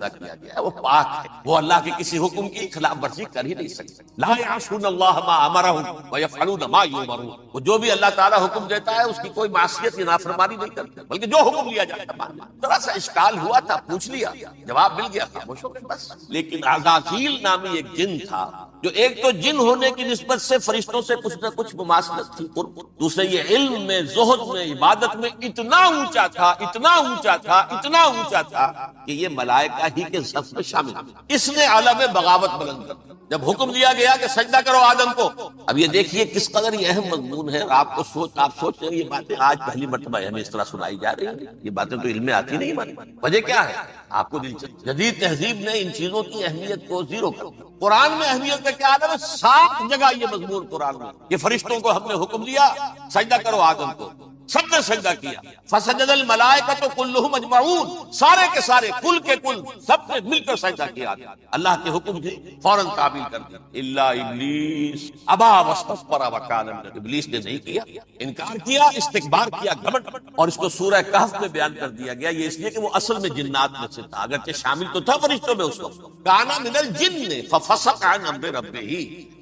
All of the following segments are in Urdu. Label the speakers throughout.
Speaker 1: پیدا کیا گیا ہے، وہ پاک ہے، وہ اللہ کے کسی حکم کی خلاف ورزی کر ہی نہیں سکتے. لا یعصون اللہ ما امرهم ویفعلون ما یؤمرون، وہ جو بھی اللہ تعالیٰ حکم دیتا ہے اس کی کوئی معصیت یا نافرمانی نہیں کرتے، بلکہ جو حکم لیا جاتا ہے ماننا. ذرا سا اشکال ہوا تھا، پوچھ لیا، جواب مل گیا، خاموش ہو گئے بس. لیکن عزازیل نامی ایک جن تھا جو ایک تو جن ہونے کی نسبت سے فرشتوں سے کچھ نہ کچھ مماثلت تھی، دوسرے یہ علم میں، زہد میں، عبادت میں اتنا اونچا تھا، اتنا اونچا تھا، اتنا اونچا تھا کہ یہ ملائکہ ہی کے صف میں شامل تھا. اس نے عالم بغاوت بلند کر دیا جب حکم دیا گیا کہ سجدہ کرو آدم کو. اب یہ دیکھیے کس قدر یہ اہم مضمون ہے. آپ سوچ رہے ہیں یہ باتیں آج پہلی مرتبہ ہمیں اس طرح سنائی جا رہی ہیں، یہ باتیں تو علم میں آتی نہیں ہماری. وجہ کیا ہے؟ آپ کو دلچسپ جدید تہذیب نے ان چیزوں کی اہمیت کو زیرو کر دیا. قرآن میں اہمیت کا کیا عالم ہے؟ 7 جگہ یہ مضمون قرآن میں کہ فرشتوں کو ہم نے حکم دیا سجدہ کرو آدم کو، سب نے سجدہ کیا. فسجد الملائکۃ کلھم اجمعون، سارے کے سارے، کل کے کل، سب نے مل کر سجدہ کیا. اللہ کے حکم سے فوراً تعمیل کر دی. الا ابلیس ابا واستكبر وكان من، ابلیس نے نہیں کیا، انکار کیا، استکبار کیا، گھمنڈ. اور اس کو سورہ کہف میں بیان کر دیا گیا. یہ اس لیے کہ وہ اصل میں جنات میں سے تھا، اگرچہ شامل تو تھا فرشتوں میں اس وقت. کان من الجن ففسق عن امر ربہ،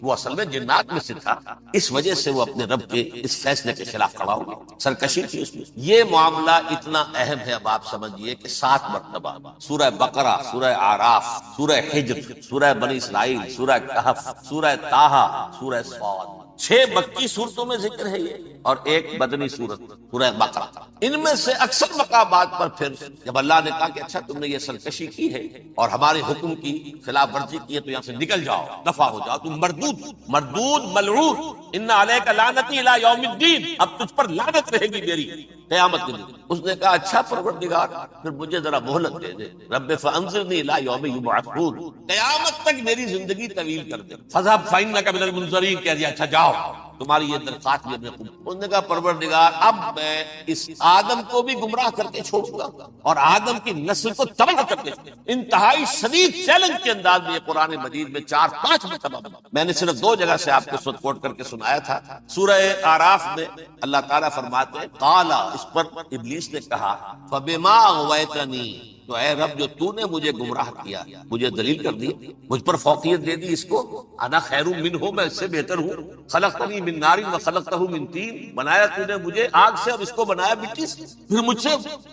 Speaker 1: وہ اصل میں جنات میں سے تھا، اس وجہ سے وہ اپنے رب کے اس فیصلے کے خلاف کھڑا ہو گیا، سرکشی تھی اس میں. یہ معاملہ اتنا اہم ہے، اب آپ سمجھیے کہ 7 مرتبہ سورہ بقرہ، سورہ اعراف، سورہ حجر، سورہ بنی اسرائیل، سورہ کہف، سورہ طٰہٰ، سورہ صاد، 6 مکی صورتوں میں ذکر ہے یہ، اور 1 مدنی صورت سورہ بقرہ. ان میں سے اکثر مقامات پر پھر جب اللہ نے کہا کہ اچھا تم نے یہ سرکشی کی ہے اور ہمارے حکم کی خلاف ورزی کی ہے تو یہاں سے نکل جاؤ، دفع ہو جاؤ، تم مردود ملعون، ان علیک لعنتی الی یوم الدین، اب تجھ پر لعنت رہے گی میری قیامت کے دن. اس نے کہا اچھا پروردگار پھر مجھے ذرا مہلت دے دے، رب فانظرنی الی یوم یبعثون، قیامت تک میری زندگی طویل کر دے. فذهب فانک من المنظرین، کہہ دیا اچھا جاؤ تمہاری یہ درخواست بھی اپنے قبول. اس نے کہا پروردگار اب میں اس آدم کو بھی گمراہ کر کے چھوڑوں گا اور آدم کی نسل کو تباہ کر کے. انتہائی شدید چیلنج کے انداز میں یہ قرآن مجید میں 4-5 مرتبہ میں نے صرف 2 جگہ سے آپ کو سوٹ کوٹ کر کے سنایا تھا. سورہ اعراف میں اللہ تعالیٰ فرماتے ہیں قال، اس پر ابلیس نے کہا فبما اغویتنی، تو اے رب جو تو نے مجھے گمراہ کیا، مجھے دلیل کر دی، مجھ پر فوقیت دے دی، اس کو انا خیر منہ، میں اس سے بہتر ہوں. خلقتنی من نار وخلقتہ من طین، بنایا تو نے مجھے آگ سے اور اس کو بنایا مٹی سے. پھر مجھ سے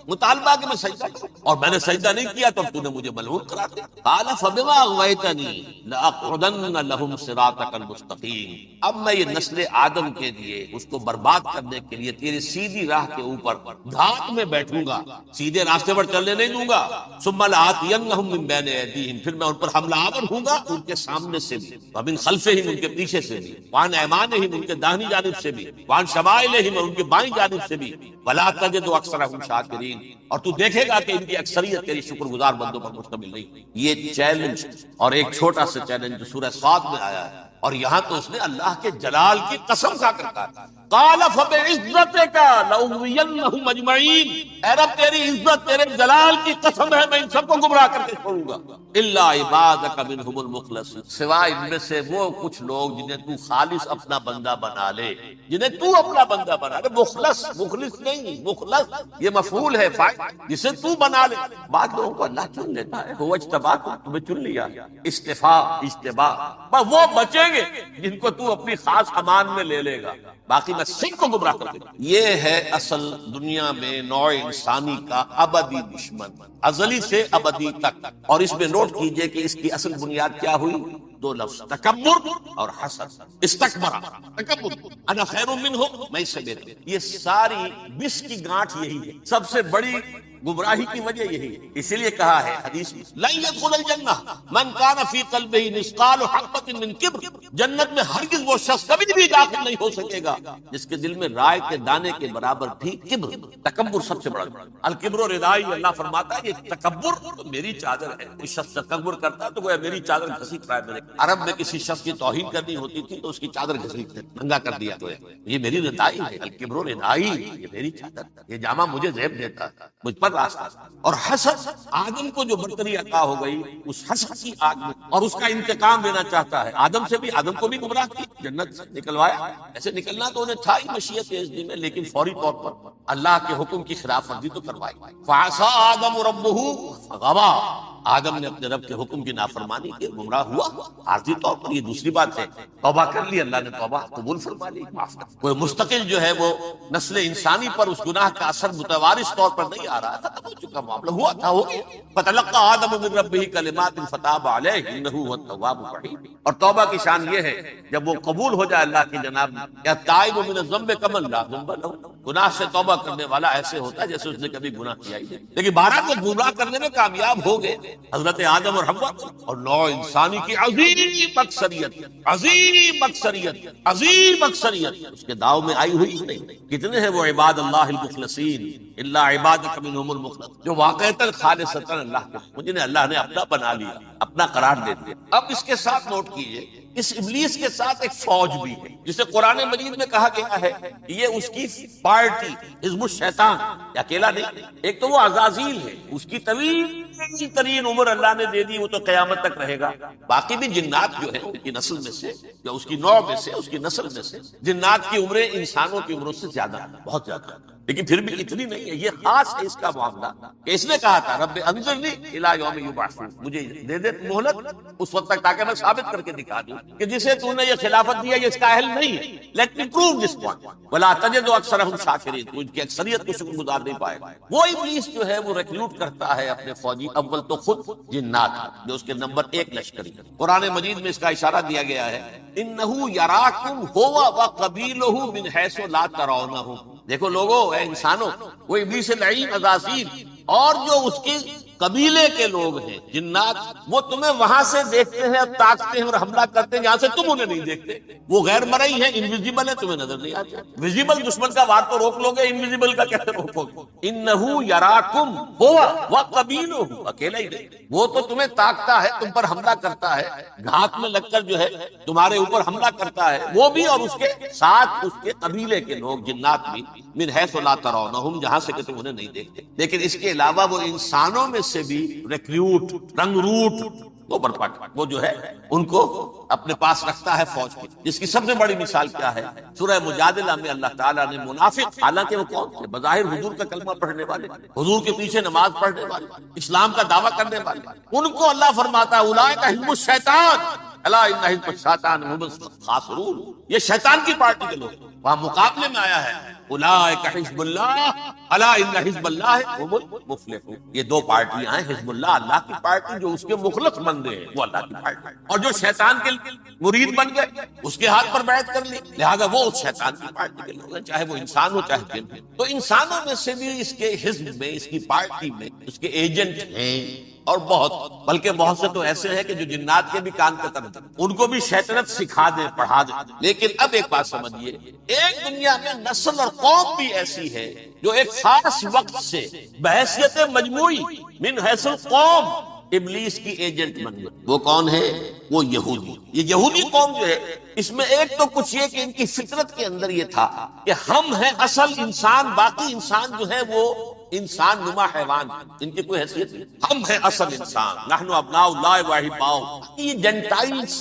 Speaker 1: مطالبہ کہ میں سجدہ کروں اور میں نے سجدہ نہیں کیا تو تو نے مجھے ملعون قرار دیا. قال فبما اغویتنی لاقعدن لهم صراطک المستقیم، اب میں یہ نسل آدم کے لیے اس کو برباد کرنے کے لیے تیری سیدھی راہ کے اوپر دھات میں بیٹھوں گا، سیدھے راستے پر چلنے نہیں دوں گا. ثم لآتینہم من بین ایدیہم، پھر میں ان پر حملہ آور ہوں گا ان کے سامنے سے بھی، ومن خلفہم ان کے پیچھے سے بھی، وعن ایمانہم ان کے داہنی جانب سے بھی، وعن شمائلہم ان کے بائیں جانب سے بھی، ولا تجد اکثرہم شاکرین، اور تو دیکھے گا کہ ان کی اکثریت تیری شکر گزار بندوں پر مشتمل نہیں. یہ چیلنج اور ایک چھوٹا سا چیلنج جو سورہ صاد میں آیا ہے، اور یہاں تو اس نے اللہ کے جلال کی قسم کھا کر کہا قال فبعزتک لأغوینہم اجمعین، اے رب تیری عزت، تیرے جلال کی قسم ہے میں ان سب کو گمراہ کر کے چھوڑوں گا. الا عبادک منہم المخلصین، سوائے ان میں سے وہ کچھ لوگ جنہیں تو خالص اپنا بندہ بنا لے، جنہیں تو اپنا بندہ بنا لے. مخلص نہیں، مخلص یہ مفعول ہے فاعل، جسے تو بنا لے. بعض لوگوں کو اللہ چن لیتا ہے، وہ اجتباک، تمہیں چن لیا، استفاء اجتباء، وہ بچیں گے جن کو تو اپنی خاص امان میں لے لے گا، باقی میں سب کو گمراہ کر دے گا. یہ ہے اصل دنیا میں نوع انسانی کا ابدی دشمن، ازلی سے ابدی تک. اور اس میں نوٹ کیجئے کہ اس کی اصل بنیاد کیا ہوئی؟ 2 لفظ، تکبر اور حسد. استکبر، تکبر، انا خیر منہ، میں اس سے بہتر. یہ ساری بس کی گانٹھ یہی ہے، سب سے بڑی گمراہی کی وجہ یہی ہے. اسی لیے کہا ہے حدیث میں لن يدخل الجنہ من کان فی قلبہ مثقال حبۃ من کبر، جنت میں ہرگز وہ شخص کبھی بھی داخل نہیں ہو سکے گا جس کے دل میں رائے کے دانے کے برابر بھی کبر. تکبر سب سے بڑا. الکبر ردائی، اللہ فرماتا ہے یہ تکبر میری چادر ہے. کوئی شخص تکبر کرتا ہے تو گویا میری چادر گھسیٹ رہا ہے میرے. عرب میں کسی شخص کی توہین کرنی ہوتی تھی تو اس کی چادر گھسیٹتے، ننگا کر دیا تو یہ میری ردائی ہے. الکبر ردائی، یہ میری چادر، یہ جامہ مجھے زیب دیتا ہے، مجھ پر راستہ. اور حسد، آدم کو جو برتری عطا ہو گئی اس حسد کی آگ میں، اور اس کا انتقام لینا چاہتا ہے. آدم سے بھی، آدم کو بھی گمراہ کی، جنت سے نکلوایا. ایسے نکلنا تو انہیں تھا ہی مشیت اذن میں، لیکن فوری طور پر اللہ کے حکم کی خلاف ورزی تو کروائی. فعصى آدم ربہ فغوى، آدم نے اپنے رب کے حکم کی نافرمانی کی، گمراہ ہوا عارضی طور پر، یہ دوسری بات ہے۔ توبہ کر لی، اللہ نے توبہ قبول فرما لی، معاف کر۔ کوئی مستقل جو ہے وہ نسل انسانی پر اس گناہ کا اثر متوارث طور پر نہیں آ رہا، ختم ہو چکا معاملہ، ہوا تھا ہو گیا۔ فتلقى آدم من ربه کلمات فتاب علیہ انہ هو التواب الرحیم۔ اور توبہ کی شان یہ ہے جب وہ قبول ہو جائے اللہ کی جناب میں، یا تائب من الذنب کمن لا ذنب له، گناہ سے توبہ کرنے والا ایسے ہوتا ہے جیسے اس نے کبھی گناہ کیا ہی نہیں۔ لیکن بہرحال وہ گمراہ کرنے میں کامیاب ہو گئے، حضرت آدم اور حوا اور نوع انسانی کی عظیم اکثریت، عظیم اکثریت، عظیم اکثریت اس کے داؤ میں آئی ہوئی ہی نہیں۔ کتنے ہیں وہ عباد اللہ المخلصین الا عبادک منهم المخلص، جو واقعتاً خالصتاً اللہ کے، جنہیں اللہ نے اپنا بنا لیا، اپنا قرار دے دیا۔ اب اس کے ساتھ نوٹ کیجئے، اس ابلیس کے ساتھ ایک فوج بھی ہے جسے قرآن مجید میں کہا گیا ہے کہ یہ اس کی پارٹی حزب الشیطان، یہ اکیلا نہیں، ایک تو وہ عزازیل ہے، اس کی طویل ترین عمر اللہ نے دے دی، وہ تو قیامت تک رہے گا۔ باقی بھی جنات جو ہیں ان کی نسل میں سے، یا اس کی نوع میں سے، اس کی نسل میں سے، جنات کی عمریں انسانوں کی عمروں سے زیادہ، بہت زیادہ، لیکن پھر بھی اتنی نہیں ہے۔ یہ خاص ہے اس کا معاملہ کہ اس نے کہا تھا رب انظرنی الی یوم یبعثون، مجھے دے دے مہلت اس وقت تک تاکہ میں ثابت کر کے دکھا دوں کہ جسے تو نے یہ خلافت دیا یہ اس کا اہل نہیں ہے۔ Let me prove this point ولا تجد اکثرهم شاکرین، تو ان کی اکثریت کو شکر گزار نہیں پائے گا۔ وہ ابلیس جو ہے وہ ریکروٹ کرتا ہے اپنے فوجی، اول تو خود جنات جو اس کے نمبر 1 لشکری۔ قرآن مجید میں اس کا اشارہ دیا گیا ہے انہ یراکم هو وقبیلہ من حیث لا ترونہم، دیکھو لوگوں، اے انسانوں، وہ ابلیس لعین عزازیل اور جو اس کے قبیلے کے لوگ ہیں جنات، وہ تمہیں وہاں سے دیکھتے ہیں اور تاکتے ہیں اور حملہ کرتے ہیں جہاں سے تم انہیں نہیں دیکھتے۔ وہ غیر مرئی ہیں، انویزیبل ہے، تمہیں نظر نہیں آتے۔ ویزیبل دشمن کا وار تو روک لو گے، انویزیبل کا کیسے روکو گے؟ انہ یراکم هو وقبیلہ، اکیلا ہی نہیں، وہ تو تمہیں تاکتا ہے، تم پر حملہ کرتا ہے، گھات میں لگ کر جو ہے تمہارے اوپر حملہ کرتا ہے، وہ بھی اور اس کے ساتھ اس کے قبیلے کے لوگ جنات بھی، من حیث لا ترونہم، جہاں سے کہ تم انہیں نہیں دیکھتے۔ لیکن اس کے علاوہ وہ انسانوں میں سے بھی ریکروٹ، رنگ روٹ، وہ جو ہے ان کو اپنے پاس رکھتا ہے فوج کی، جس کی سب سے بڑی مثال کیا ہے؟ سورہ مجادلہ میں اللہ تعالیٰ نے منافق، حالانکہ وہ کون تھے؟ بظاہر حضور کا کلمہ پڑھنے والے، حضور کے پیچھے نماز پڑھنے والے، اسلام کا دعویٰ کرنے والے، ان کو اللہ فرماتا ہے اولئک حزب الشیطان الا ان حزب الشیطان هم الخاسرون، یہ شیطان کی پارٹی کے لوگ۔ وہاں مقابلے میں آیا ہے اولئک حزب اللہ الا ان حزب اللہ هم المفلحون، یہ دو پارٹیاں ہیں، حزب اللہ اللہ کی پارٹی جو اس کے مخلص بندے ہیں، وہ اللہ کی پارٹی، اور جو شیطان کے مرید بن گئے اس کے ہاتھ پر بیعت کر لی، لہذا وہ اس شیطان کی پارٹی کے لوگ ہیں، چاہے وہ انسان ہو چاہے جن ہو۔ تو انسانوں میں سے بھی اس کے حزب میں، اس کی پارٹی میں اس کے ایجنٹ ہیں، اور بہت، بلکہ بہت سے تو ایسے ہیں کہ جو جنات کے بھی کان کا تر، ان کو بھی شیطنت سکھا دیں، پڑھا دیں۔ لیکن اب ایک بات سمجھیے، ایک دنیا میں نسل اور قوم بھی ایسی ہے جو ایک خاص وقت سے بحیثیت مجموعی من حیث القوم ابلیس کی ایجنٹ بن گئے۔ وہ کون ہے؟ وہ یہودی۔ یہ یہودی قوم جو ہے، اس میں ایک تو کچھ یہ کہ ان کی فطرت کے اندر یہ تھا کہ ہم ہیں اصل انسان، باقی انسان جو ہے وہ انسان نما حیوان، ان کی کوئی حیثیت نہیں، ہم ہیں اصل انسان، نحن ابناء اللہ واحباؤ۔ یہ جنٹائلز،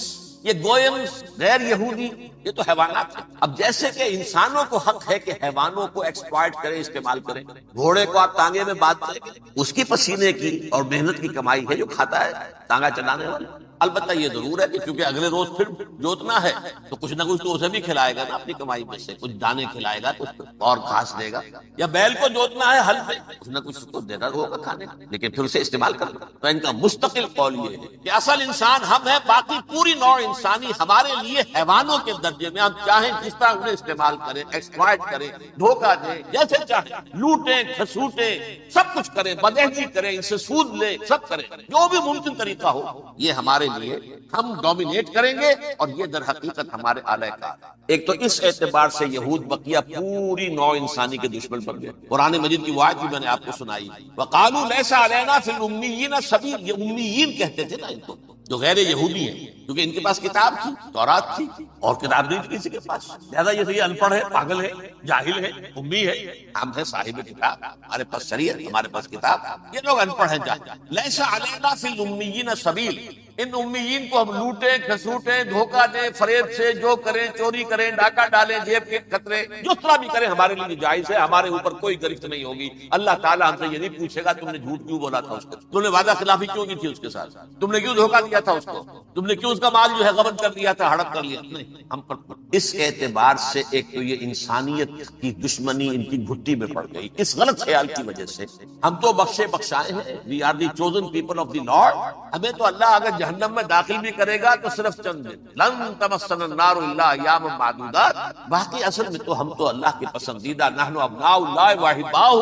Speaker 1: یہ گوئمز، غیر یہودی، یہ تو حیوانات ہیں۔ اب جیسے کہ انسانوں کو حق ہے کہ حیوانوں کو ایکسپلائٹ کریں، استعمال کریں، گھوڑے کو آپ تانگے میں باندھ کریں، اس کی پسینے کی اور محنت کی کمائی ہے جو کھاتا ہے تانگا چلانے والا۔ البتہ یہ ضرور ہے کہ چونکہ اگلے روز پھر جوتنا ہے تو کچھ نہ کچھ تو اسے بھی کھلائے گا نا، اپنی کمائی میں سے کچھ دانے کھلائے گا، کچھ اور گھاس دے گا، یا بیل کو جوتنا ہے ہل پہ، کچھ نہ کچھ تو دینا ہوگا کھانے کا، لیکن پھر اسے استعمال کرنا۔ تو ان کا مستقل قول یہ ہے کہ اصل انسان ہم ہیں، باقی پوری نوع انسانی ہمارے لیے حیوانوں کے درجے میں، ہم چاہیں جس طرح انہیں استعمال کریں، ایکسپلائٹ کریں، دھوکہ دیں، جیسے چاہیں، لوٹیں کھسوٹیں، سب کچھ کریں، بدہضی کریں، ان سے سود لیں، سب کریں، جو بھی ممکن طریقہ ہو، یہ ہمارے لیے ہم ڈومینیٹ کریں گے، اور یہ در حقیقت ہمارے اعلی کار۔ ایک تو اس اعتبار سے یہود بقیہ پوری نوع انسانی کے دشمن بن گئے۔ قرآن مجید کی وہ آیت بھی میں نے آپ کو سنائی، وقالوا لیس علینا فی الامیین سبیل، یہ امیین کہتے تھے نا ان کو، جو غیر یہودی ہیں، کیونکہ ان کے پاس کتاب تھی، تورات تھی، اور کتاب نہیں تھی کسی کے پاس، لہٰذا یہ ان پڑھ ہے، پاگل ہے، جاہل ہے، امی ہے، ہم ہے صاحب کتاب، ہمارے پاس شریعت، ہمارے پاس کتاب، یہ لوگ ان پڑھ ہیں جاہل۔ لیس علینا فی الامیین سبیل، ان امیین کو ہم لوٹیں کھسوٹیں دھوکہ دیں فریب سے، جو کریں چوری کریں ڈاکہ ڈالیں جیب کے قطرے جس طرح بھی کریں ہمارے لیے جائز ہے، ہمارے اوپر کوئی گرفت نہیں ہوگی۔ اللہ تعالیٰ ہم سے یہ نہیں پوچھے گا تم نے جھوٹ کیوں بولا تھا اس کو، تم نے وعدہ خلافی کیوں کی تھی اس کے ساتھ، تم نے کیوں دھوکہ دیا تھا اس کو، تم نے کیوں اس کا مال جو ہے غبن کر دیا تھا، ہڑپ کر لیا، نہیں ہم پر۔ اس اعتبار سے ایک تو یہ انسانیت کی دشمنی ان کی گھٹی میں پڑ گئی، اس غلط خیال کی وجہ سے۔ ہم تو بخشے بخشائے ہیں، we are the chosen people of the lord, ہمیں تو اللہ اگر جہنم میں داخل بھی کرے گا تو صرف چند دن، لن تمسنا النار الا ایام معدودات، باقی اصل میں تو ہم تو اللہ کے پسندیدہ، نحن ابناء اللہ واحباہ،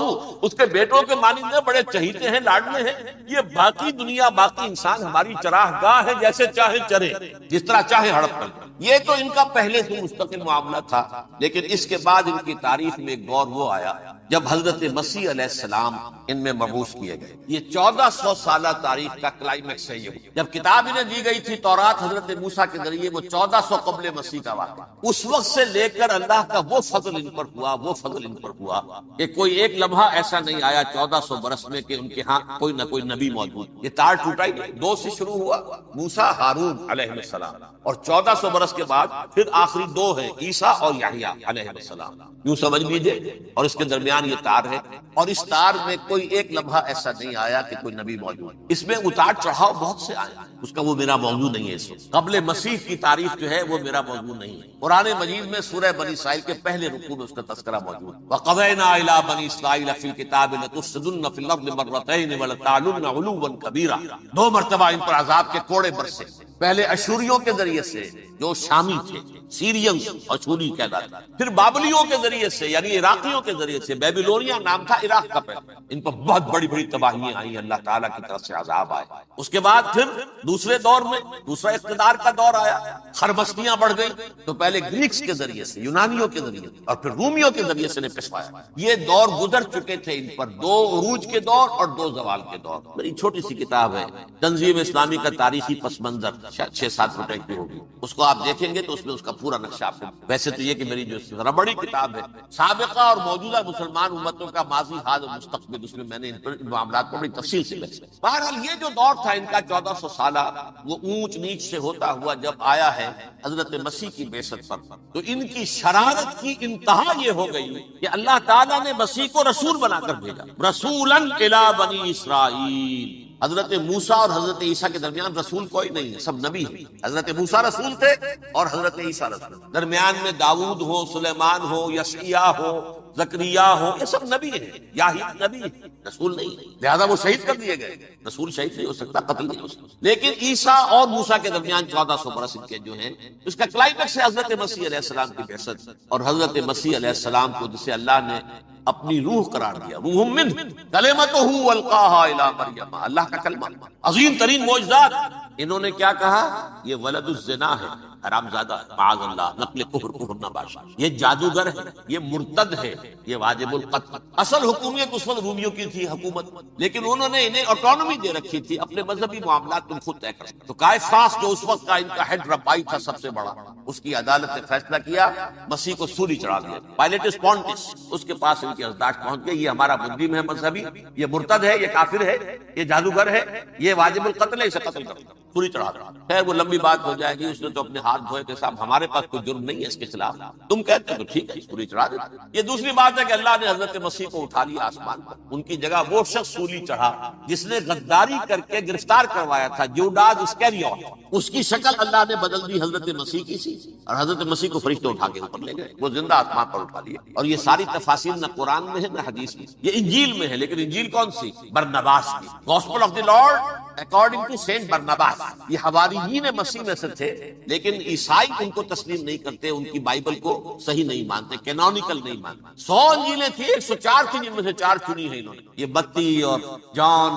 Speaker 1: اس کے بیٹوں کے مانند بڑے چہیتے ہیں، لاڈلے ہیں۔ یہ باقی دنیا، باقی انسان ہماری چراہ گاہ ہے، جیسے چاہے چرے، جس طرح چاہے ہڑپ کر۔ یہ تو ان کا پہلے سے مستقل معاملہ تھا، لیکن اس کے بعد ان کی تاریخ میں ایک دور وہ آیا جب حضرت مسیح علیہ السلام ان میں مبعوث کیے گئے۔ یہ 1400 سالہ تاریخ کا کلائمیکس ہے۔ یہ جب کتاب انہیں دی گئی تھی تورات حضرت موسیٰ کے ذریعے، وہ 1400 قبل مسیح کا واقعہ، اس وقت سے لے کر اللہ کا وہ فضل ان پر ہوا، وہ فضل ان پر ہوا کہ کوئی ایک لمحہ ایسا نہیں آیا 1400 برس میں کہ ان کے ہاں کوئی نہ کوئی نبی موجود۔ یہ تار ٹوٹا ہی نہیں، 2 سے شروع ہوا، موسیٰ ہارون علیہ السلام، اور 1400 برس کے بعد پھر آخری 2 ہیں، عیسیٰ اور یحییٰ علیہ السلام، یوں سمجھ لیجیے، اور اس کے درمیان یہ تار ہے، اور اس تار میں کوئی ایک لمحہ ایسا نہیں آیا کہ کوئی نبی موجود۔ اس میں اتار چڑھاؤ بہت سے آئے، اس کا وہ میرا موضوع نہیں ہے۔ اس وقت قبل مسیح کی تاریخ جو ہے وہ میرا موضوع نہیں ہے۔ قرآن مجید میں سورہ بنی اسرائیل کے پہلے رکوع میں اس کا تذکرہ موجود ہے، وَقَضَيْنَا إِلَىٰ بَنِي إِسْرَائِيلَ فِي الْكِتَابِ لَتُفْسِدُنَّ فِي الْأَرْضِ مَرَّتَيْنِ وَلَتَعْلُنَّ عُلُوًّا كَبِيرًا، 2 مرتبہ ان پر عذاب کے کوڑے برسے، پہلے اشوریوں کے ذریعے سے جو شامی تھے، سیرینز اشوری کہلاتے، پھر بابلیوں کے ذریعے سے یعنی عراقیوں کے ذریعے سے، بیبیلونیا نام تھا عراق کا پہلے، ان پر بہت بڑی بڑی تباہیاں آئیں، اللہ تعالیٰ کی طرف سے عذاب آئے۔ اس کے بعد پھر دوسرے دور میں دوسرا اقتدار کا دور آیا، خربستیاں بڑھ گئی، تو پہلے گریکس کے ذریعے سے، یونانیوں کے ذریعے سے، اور پھر رومیوں کے ذریعے سے نے پسوایا۔ یہ دور گزر چکے تھے ان پر، 2 عروج کے دور اور 2 زوال کے دور۔ میری چھوٹی سی کتاب ہے تنظیم اسلامی کا تاریخی پس منظر، 6-7 روپے کی ہوگی، اس کو آپ دیکھیں گے تو اس میں اس کا پورا نقشہ آپ کو، ویسے تو یہ کہ میری جو ذرا بڑی کتاب ہے سابقہ اور موجودہ مسلمان امتوں کا ماضی، حال اور مستقبل، اس میں میں نے ان معاملات کو بڑی تفصیل سے بحث کی۔ بہرحال یہ جو دور تھا ان کا 1400 سالہ، وہ اونچ نیچ سے ہوتا ہوا جب آیا ہے حضرت مسیح کی بعثت پر، تو ان کی شرارت کی انتہا یہ ہو گئی کہ اللہ تعالیٰ نے مسیح کو رسول بنا کر بھیجا، رسولاً الی بنی اسرائیل۔ حضرت موسیٰ اور حضرت عیسیٰ کے درمیان رسول کوئی نہیں ہے، سب نبی ہیں۔ حضرت موسیٰ رسول تھے اور حضرت عیسیٰ رسول، درمیان میں داؤد ہو، سلیمان ہو، یشعیاء ہو، زکریا ہو، یہ سب نبی ہیں، یحییٰ نبی ہیں، رسول نہیں، لہذا وہ شہید کر دیے گئے۔ رسول شہید نہیں ہو سکتا، قتل نہیں ہو سکتا۔ لیکن عیسیٰ اور موسیٰ کے درمیان 1400 برس ان کے جو ہیں، اس کا کلائمیکس ہے حضرت مسیح علیہ السلام کی بعثت، اور حضرت مسیح علیہ السلام کو جسے اللہ نے اپنی روح قرار دیا، روح من کلمتہ والقاها الی مریم، اللہ کا کلمہ، عظیم ترین معجزات۔ انہوں نے کیا کہا؟ یہ ولد الزنا ہے، حرام زادہ، معاذ اللہ، نقل کفر نباشا، یہ جادوگر ہے، یہ مرتد ہے، یہ واجب القتل۔ اصل حکومت اس وقت رومیوں کی تھی حکومت، لیکن انہوں نے انہیں آٹونومی دے رکھی تھی، اپنے مذہبی معاملات تم خود طے کرو۔ تو کائفاس جو اس وقت کا ان کا ہیڈ ربائی تھا سب سے بڑا، اس کی عدالت نے فیصلہ کیا مسیح کو سولی چڑھا دیا۔ پائلیٹس پونٹس اس کے پاس ان کی ازداج پہنچ گئی، یہ ہمارا مجرم ہے مذہبی، یہ مرتد ہے، یہ کافر ہے، یہ جادوگر ہے، یہ واجب القتل ہے، اسے قتل کرو، سولی چڑھا دو۔ خیر وہ لمبی بات ہو جائے گی، اس نے تو اپنے ہاتھ دھوئے کہ صاحب ہمارے پاس کوئی جرم نہیں ہے اس کے خلاف، تم کہتے ہو تو ٹھیک ہے، سولی چڑھا دو۔ یہ دوسری بات ہے کہ اللہ نے حضرت مسیح کو اٹھا لیا آسمان پر، ان کی جگہ وہ شخص سولی چڑھا جس نے غداری کر کے گرفتار کروایا تھا، جوڈاس اسکیریوٹ، اس کی شکل اللہ نے بدل دی حضرت مسیح کی سی، اور حضرت مسیح کو فرشتے اٹھا کے اوپر لے گئے، وہ زندہ آسمان پر اٹھا لیا۔ اور یہ ساری تفاصیل نہ قرآن میں ہے نہ حدیث میں، یہ انجیل میں ہے، لیکن انجیل کون سی؟ برنباس کی، gospel of the lord according to saint Barnabas. یہ حواریین مسیح میں سے تھے، لیکن عیسائی ان کو تسلیم نہیں کرتے، ان کی بائبل کو صحیح نہیں مانتے، کینونیکل نہیں مانتے۔ 100 انجیلیں تھیں، 104 تھیں، جن میں سے 4 چنی ہیں انہوں نے، یہ متی اور جان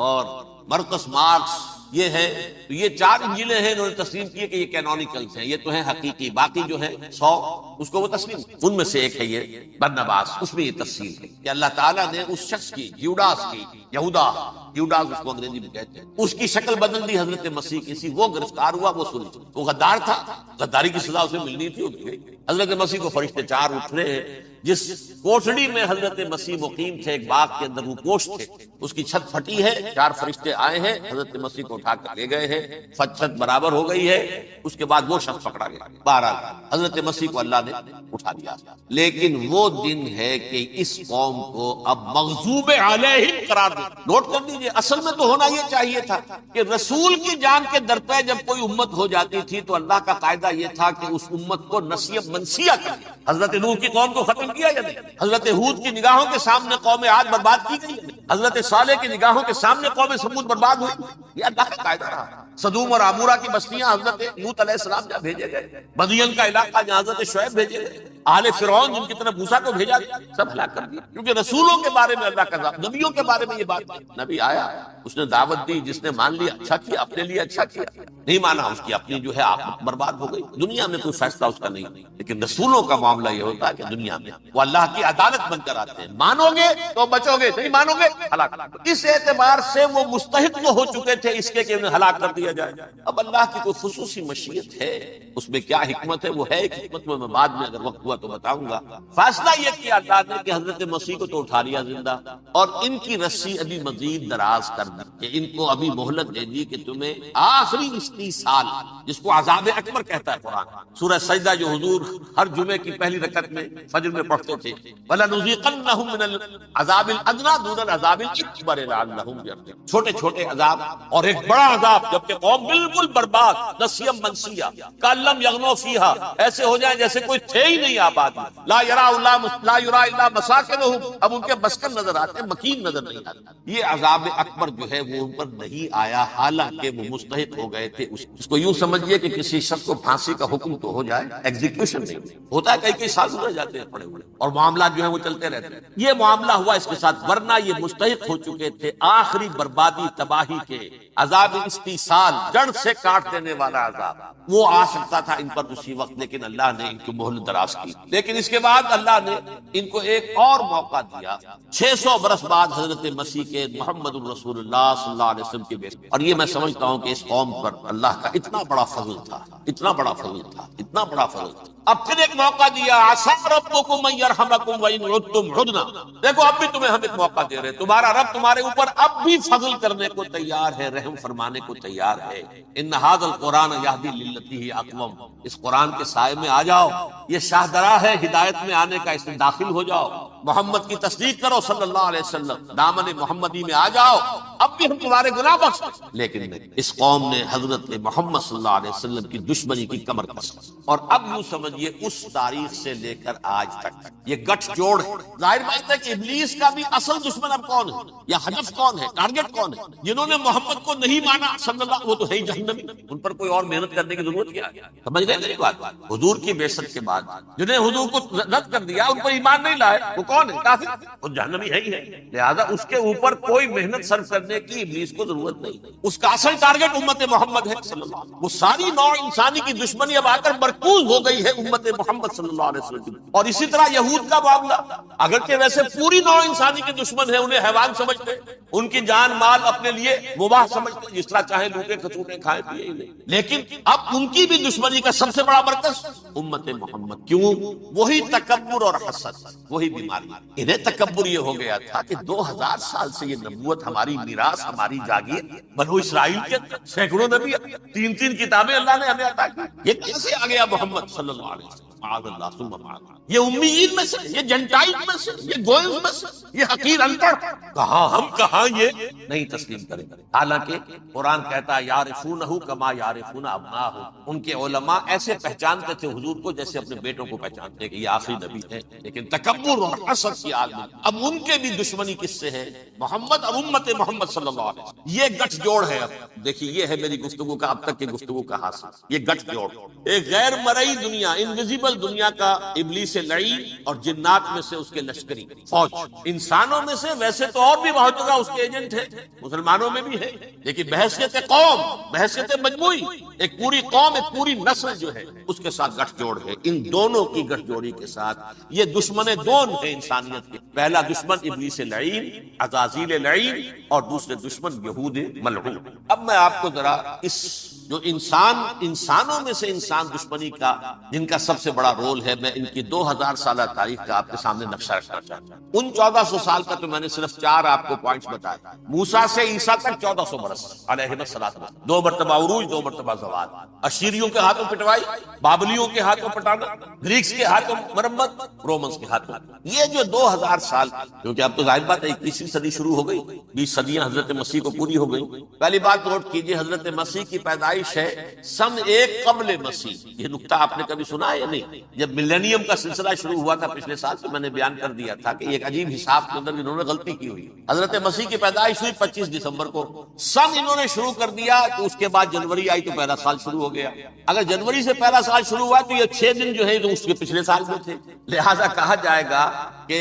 Speaker 1: اور مرکس مارکس یہ ہے، تو یہ 4 انجیلیں ہیں انہوں نے تسلیم کی کہ یہ کینونیکلز ہیں، یہ تو ہیں حقیقی، باقی جو ہیں 100 اس کو وہ تسلیم، ان میں سے ایک ہے یہ برنباس، اس میں یہ تفصیل ہے کہ اللہ تعالیٰ نے اس شخص کی، یہوداس کی، یہوداس اس کو انگریزی میں کہتے ہیں، اس کی شکل بدل دی حضرت مسیح کی سی، وہ گرفتار ہوا، وہ سلجھ، وہ غدار تھا، غداری کی سزا اسے ملنی تھی، اٹھ گئی۔ حضرت مسیح کو فرشتے 4 اٹھ رہے ہیں، جس کوٹڑی میں حضرت مسیح مقیم تھے، ایک باغ کے اندر وہ پوش تھے، اس کی چھت پھٹی ہے، 4 فرشتے آئے ہیں، حضرت مسیح کو اٹھا کر لے گئے ہیں، چھت برابر ہو گئی ہے، اس کے بعد وہ شخص پکڑا گیا۔ بہرحال حضرت مسیح کو اللہ نے اٹھا دیا، لیکن وہ دن ہے کہ اس قوم کو اب مغضوب علیہم قرار دے۔ نوٹ کر دیجئے، اصل میں تو ہونا یہ چاہیے تھا کہ رسول کی جان کے درپے جب کوئی امت ہو جاتی تھی تو اللہ کا قاعدہ یہ تھا کہ اس امت کو نسیب منسیہ کر دیا۔ حضرت نوح کی قوم کو ختم کیا یا نہیں؟ حضرت ہود کی نگاہوں کے سامنے قوم عاد برباد کی گئی یا نہیں؟ حضرت صالح کی نگاہوں کے سامنے قوم سمود برباد ہوئی، یہ اللہ کا قاعدہ رہا۔ سدوم اور عمورہ کی بستیاں حضرت لوط علیہ السلام جہاں بھیجے گئے، مدین کا علاقہ جہاں حضرت شعیب بھیجے گئے، آل فرعون جن کی طرف موسیٰ کو بھیجا گیا، سب ہلاک کر دیا، کیونکہ رسولوں کے بارے میں اللہ کا ذات، نبیوں کے بارے میں یہ بات ہے۔ نبی آیا، اس نے دعوت دی، جس نے مان لیا اچھا کیا، اپنے لیے اچھا کیا، نہیں مانا اس کی اپنی جو ہے آخرت برباد ہو گئی، دنیا میں کوئی فیصلہ اس کا نہیں۔ لیکن رسولوں کا معاملہ یہ ہوتا ہے کہ دنیا میں وہ اللہ کی عدالت بن کر آتے ہیں، مانو گے تو بچو گے، نہیں مانو گے ہلاک۔ اس اعتبار سے وہ مستحق تو ہو چکے تھے اس کے کہ انہیں ہلاک کر دیا جائے۔ اب اللہ کی کوئی خصوصی مشیت ہے، اس میں کیا حکمت ہے، وہ ہے ایک حکمت، میں بعد میں اگر وقت ہوا تو بتاؤں گا۔ فیصلہ یہ کیا اللہ نے کہ حضرت مسیح کو تو اٹھا لیا زندہ، اور ان کی رسی ابھی مزید دراز کر دی، کہ ان کو ابھی مہلت دے دی کہ تمہیں آخری 30 سال، جس کو عذاب اکبر کہتا ہے قرآن، سورہ سجدہ جو حضور ہر جمعے کی پہلی رکعت میں فجر میں پڑھتے تھے، وَلَنُذِيقَنَّهُم مِّنَ الْعَذَابِ الْأَدْنَىٰ دُونَ الْعَذَابِ الْأَكْبَرِ لَعَلَّهُمْ يَرْجِعُونَ، چھوٹے چھوٹے عذاب اور ایک بڑا عذاب، جبکہ قوم بالکل برباد، نسیم منسیہ، کأن لم یغنوا فیہا، ایسے ہو جائیں جیسے کوئی تھے ہی نہیں آباد، لا یرا الا مساکنہم، اب ان کے مسکن نظر آتے، مکین نظر نہیں آتے۔ یہ عذاب اکبر جو ہے وہ ان پر نہیں آیا، حالانکہ وہ مستحق ہو گئے تھے۔ اس کو یوں سمجھیے کہ کسی شخص کو پھانسی کا حکم تو ہو جائے، ایگزیکیوشن نہیں ہوتا ہے، کئی سال گزر جاتے ہیں پڑے ہوئے، اور معاملات جو ہیں وہ چلتے رہتے ہیں۔ یہ معاملہ ہوا اس کے ساتھ، ورنہ یہ مستحق ہو چکے تھے آخری بربادی تباہی کے، عذاب استیصال، جڑ سے کاٹ دینے والا عذاب، وہ آ سکتا تھا ان پر اسی وقت، لیکن اللہ نے ان کی مہلت دراز کی۔ لیکن اس کے بعد اللہ نے ان کو ایک اور موقع دیا، 600 برس بعد حضرت مسیح کے، محمد الرسول اللہ صلی اللہ علیہ وسلم کے بیس، اور یہ میں سمجھتا ہوں کہ اس قوم پر اللہ کا اتنا بڑا فضل تھا، اتنا بڑا فضل تھا، اتنا بڑا فضل تھا۔ اب پھر ایک موقع دیا، عسیٰ ربکم ان یرحمکم وان عدتم عدنا، دیکھو اب بھی تمہیں ہم ایک موقع دے رہے ہیں، تمہارا رب تمہارے اوپر اب بھی فضل کرنے کو تیار ہے، رحم فرمانے کو تیار ہے۔ ان ھذا القرآن یہدی للتی ہی اقوم، اس قرآن کے سائے میں آ جاؤ، یہ شاہدرا ہے ہدایت میں آنے کا، اس میں داخل ہو جاؤ، محمد کی تصدیق کرو صلی اللہ علیہ وسلم، دامن محمدی میں آ جاؤ، اب بھی ہم تمہارے گناہ بخش۔ لیکن نہیں، اس قوم نے حضرت محمد صلی اللہ علیہ وسلم کی دشمنی کی کمر کسی، اور اب یوں سمجھیے اس تاریخ سے لے کر آج تک یہ گٹھ جوڑ ہے۔ ظاہر بات ہے کہ ابلیس کا بھی اصل دشمن اب کون ہے، یا ہدف کون ہے، ٹارگٹ کون ہے؟ جنہوں نے محمد کو نہیں مانا صلی اللہ، وہ تو ہے ہی جہنمی، ان پر کوئی اور محنت کرنے کی ضرورت کیا ہے؟ سمجھ رہے میری بات؟ حضور کی بعثت کے بعد جنہیں حضور کو رد کر دیا، ان پر ایمان نہیں لائے، وہ کون ہے؟ کافر، وہ جہنمی ہے ہی ہے۔ لہذا اس کے اوپر کوئی محنت صرف کرنے کی ابلیس کو ضرورت نہیں، اس کا اصل ٹارگٹ امت محمد ہے صلی اللہ علیہ وسلم۔ وہ ساری نوع انسانی کی دشمنی اب آ کر مرکوز ہو گئی ہے امت محمد صلی اللہ علیہ وسلم۔ اور اسی طرح یہود کا معاملہ، اگرچہ ویسے پوری نوع انسانی کی دشمن ہے، انہیں حیوان سمجھتے، ان کی جان مال اپنے لیے مباح سمجھتے، جس طرح چاہے لوٹے کھچوٹے کھائے پیے ہی نہیں، لیکن اب ان کی بھی دشمنی کا سب سے بڑا مرکز امت محمد۔ کیوں؟ وہی تکبر اور حسد، وہی بیماری۔ انہیں تکبر یہ ہو گیا تھا کہ 2000 سال سے یہ نبوت ہماری میراث، ہماری جاگیر، بنو اسرائیل کے سینکڑوں نبی، 3 کتابیں اللہ نے ہمیں عطا کی، یہ کیسے آ گیا محمد صلی اللہ علیہ وسلم؟ معاذ اللہ ثم معاذ اللہ، یہ امیین میں سے، یہ جنٹائل میں سے، یہ گوئز میں سے، یہ حقیر انپڑھ، کہاں ہم کہاں یہ نہیں تسلیم کریں۔ حالانکہ قرآن کہتا ہے یعرفونہ کما یعرفون ابناءہم، ان کے علماء ایسے پہچانتے تھے حضور کو جیسے اپنے بیٹوں کو پہچانتے کہ یہ آخری نبی ہے، لیکن تکبر اور حسد کی آگ میں اب ان کے بھی دشمنی کس سے ہے؟ محمد اور امت محمد صلی اللہ علیہ وسلم۔ یہ گٹھ جوڑ ہے۔ اب دیکھیے، یہ ہے میری گفتگو کا اب تک کی گفتگو کا حاصل، یہ گٹھ جوڑ، ایک غیر مرئی دنیا، انویزیبل تقریباً دنیا کا ابلیس لعین اور جنات میں سے اس کے لشکری فوج، انسانوں میں سے ویسے تو اور بھی بہت جگہ اس کے ایجنٹ ہیں، مسلمانوں میں بھی ہے، لیکن بحیثیت قوم، بحیثیت مجموعی ایک پوری قوم، ایک پوری نسل جو ہے اس کے ساتھ گٹھ جوڑ ہے۔ ان دونوں کی گٹھ جوڑی کے ساتھ یہ دشمن دون ہے انسانیت کے، پہلا دشمن ابلیس لعین، عزازیل لعین، اور دوسرے دشمن یہود ملعون۔ اب میں آپ کو ذرا اس جو انسانوں میں سے انسان دشمنی کا جن کا سب سے بڑا رول ہے، میں ان کی 2000 سالہ تاریخ کا آپ کے سامنے نقشہ رکھنا چاہتا ہوں۔ ان 1400 سال کا تو میں نے صرف 4 آپ کو پوائنٹس بتایا۔ موسیٰ سے عیسیٰ تک 1400 برس علیہ السلام، 2 مرتبہ عروج، 2 مرتبہ زوال، اشیریوں کے ہاتھوں پٹوائی، بابلیوں کے ہاتھوں پٹانا، گریکس کے ہاتھوں مرمت، رومنس کے ہاتھوں۔ یہ جو 2000 سال، کیونکہ اب تو ظاہر بات ہے 21ویں صدی شروع ہو گئی، 20 صدیاں حضرت مسیح کو پوری ہو گئی۔ پہلی بات نوٹ کیجئے، حضرت مسیح کی پیدائش ہے سن 1 قبل مسیح۔ یہ نکتہ آپ نے کبھی سنا ہے یا نہیں؟ جب ملینیم کا سلسلہ شروع ہوا تھا پچھلے سال، تو میں نے بیان کر دیا تھا کہ ایک عجیب حساب کے اندر انہوں نے غلطی کی ہوئی۔ حضرت مسیح کی پیدائش ہوئی 25 دسمبر کو، سن انہوں نے شروع کر دیا تو اس کے بعد جنوری آئی تو پہلا سال شروع ہو گیا۔ اگر جنوری سے پہلا سال شروع ہوا تو یہ 6 دن جو ہے تو اس کے پچھلے سال میں تھے، لہذا کہا جائے گا کہ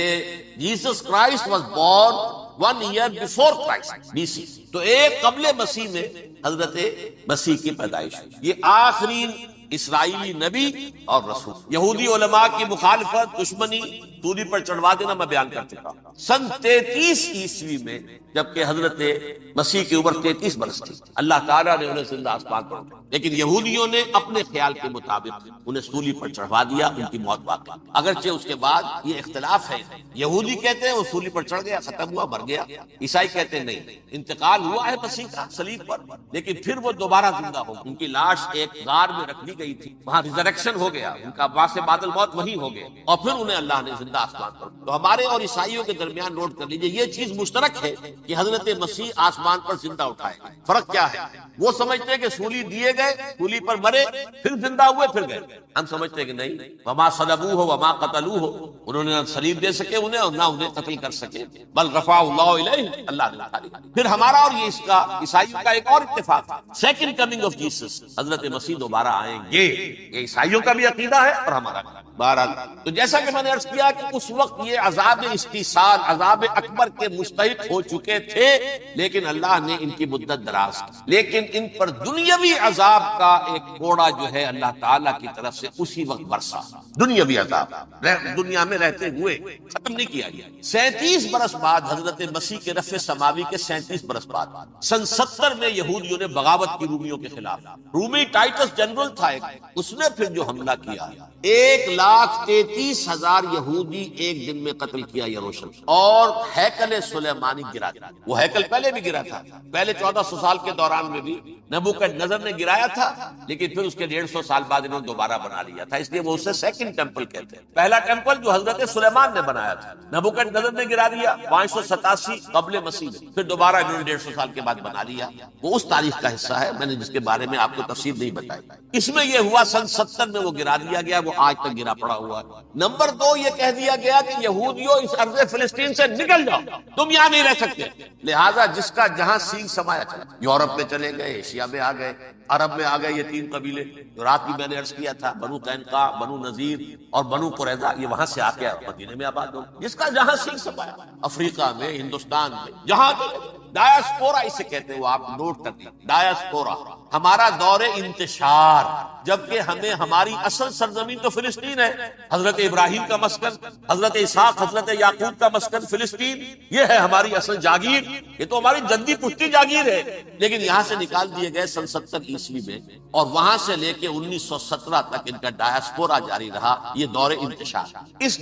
Speaker 1: Jesus Christ was born 1 year before Christ BC، تو 1 قبل مسیح میں حضرت مسیح کی پیدائش ہوئی۔ یہ آخری اسرائیلی نبی اور رسول۔ یہودی علماء کی مخالفت، دشمنی، سولی پر چڑھوا دینا میں بیان کر چکا ہوں۔ سن 33 عیسوی میں جبکہ حضرت مسیح کی عمر 33 برس تھی، اللہ تعالیٰ نے انہیں زندہ آسمان پر اٹھایا، لیکن یہودیوں نے اپنے خیال کے مطابق انہیں سولی پر چڑھوا دیا، ان کی موت واقع۔ اگرچہ اس کے بعد یہ اختلاف ہے، یہودی کہتے ہیں وہ سولی پر چڑھ گیا، ختم ہوا، مر گیا، عیسائی کہتے ہیں نہیں، انتقال ہوا ہے مسیح کا صلیب پر، لیکن پھر وہ دوبارہ زندہ ہو۔ ان کی لاش ایک غار میں رکھ دی گئی تھی، وہاں ریزریکشن ہو گیا، ان کا باعث بعد الموت وہی ہو گیا، اور پھر انہیں اللہ نے زندہ آسمان پر۔ تو ہمارے اور عیسائیوں کے درمیان نوٹ کر لیجئے، یہ چیز مشترک ہے کہ حضرت مسیح آسمان پر زندہ اٹھائے گئے۔ فرق کیا ہے؟ وہ سمجھتے ہیں کہ سولی دیے گئے، سولی پر مرے، پھر زندہ ہوئے، پھر گئے۔ ہم سمجھتے ہیں کہ نہیں، وما صلبوہ وما قتلوہ، انہوں نے نہ صلیب دے سکے انہیں اور نہ انہیں قتل کر سکے، بل رفع اللہ الیہ، اللہ نے اٹھا لیا۔ پھر ہمارا اور یہ اس کا عیسائیوں کا ایک اور اتفاق، سیکنڈ کمنگ آف جیسس، حضرت مسیح دوبارہ آئیں گے، یہ عیسائیوں کا بھی عقیدہ ہے اور ہمارا بھی۔ بہرحال تو جیسا کہ میں نے عرض کیا کہ اس وقت یہ عذاب استیصال، عذاب اکبر کے مستحق ہو چکے تھے، لیکن اللہ نے ان کی مدت دراز کی، لیکن ان پر دنیاوی عذاب کا ایک کوڑا جو ہے اللہ تعالیٰ کی طرف سے اسی وقت برسا۔ دنیاوی عذاب دنیا میں رہتے ہوئے ختم نہیں کیا گیا۔ 37 برس بعد حضرت مسیح کے رفع سماوی کے 37 برس بعد سن 70 میں یہودیوں نے بغاوت کی رومیوں کے خلاف۔ رومی ٹائٹس جنرل تھا ایک، اس نے پھر جو حملہ کیا، 1,33,000 یہودی ایک دن میں قتل کیا یروشلم، اور ہیکل سلیمانی گرا دیا۔ وہ ہیکل پہلے بھی گرا تھا، پہلے 1400 سال کے دوران میں بھی نبوکدنضر نے گرایا تھا، لیکن پھر اس کے 150 سال بعد انہوں نے دوبارہ بنا لیا تھا، اس لیے وہ اسے سیکنڈ ٹیمپل کہتے ہیں۔ پہلا ٹیمپل جو حضرت سلیمان نے بنایا تھا، نبوکدنضر نے گرا دیا 587 قبل مسیح میں، پھر دوبارہ انہوں نے 150 سال کے بعد بنا لیا۔ وہ اس تاریخ کا حصہ ہے، میں نے جس کے بارے میں آپ کو تفصیل نہیں بتائی۔ اس میں یہ ہوا سن 70 میں وہ گرا دیا گیا، وہ آج تک گرا پڑا ہوا ہے۔ نمبر 2 یہ کہہ دیا گیا کہ یہودیوں اس ارض فلسطین سے نکل جاؤ، تم یہاں نہیں رہ سکتے، لہذا جس کا جہاں سینگ سمایا چلا، یورپ میں چلے گئے، ایشیا میں آ گئے، عرب میں آ گئے۔ یہ 3 قبیلے جو رات بھی میں نے عرض کیا تھا، بنو قینقاع، بنو نذیر اور بنو قریظہ، یہ وہاں سے آ کے مدینے میں آباد ہو، جس کا جہاں سینگ سمایا، افریقہ میں، ہندوستان میں، جہاں ڈایاسپورا اسے کہتے ہیں، وہ آپ نوٹ کر دیں، ڈایاسپورا ہمارا دور انتشار، جبکہ ہمیں ہماری اصل سرزمین تو فلسطین ہے، حضرت ابراہیم کا مسکن، حضرت اسحاق، حضرت یعقوب کا مسکن فلسطین، یہ ہے ہماری اصل جاگیر، یہ تو ہماری جدی پشتی جاگیر ہے، لیکن یہاں سے نکال دیے گئے سن 70 عیسوی میں، اور وہاں سے لے کے 1917 تک ان کا ڈایاسپورا جاری رہا، یہ دور انتشار۔ اس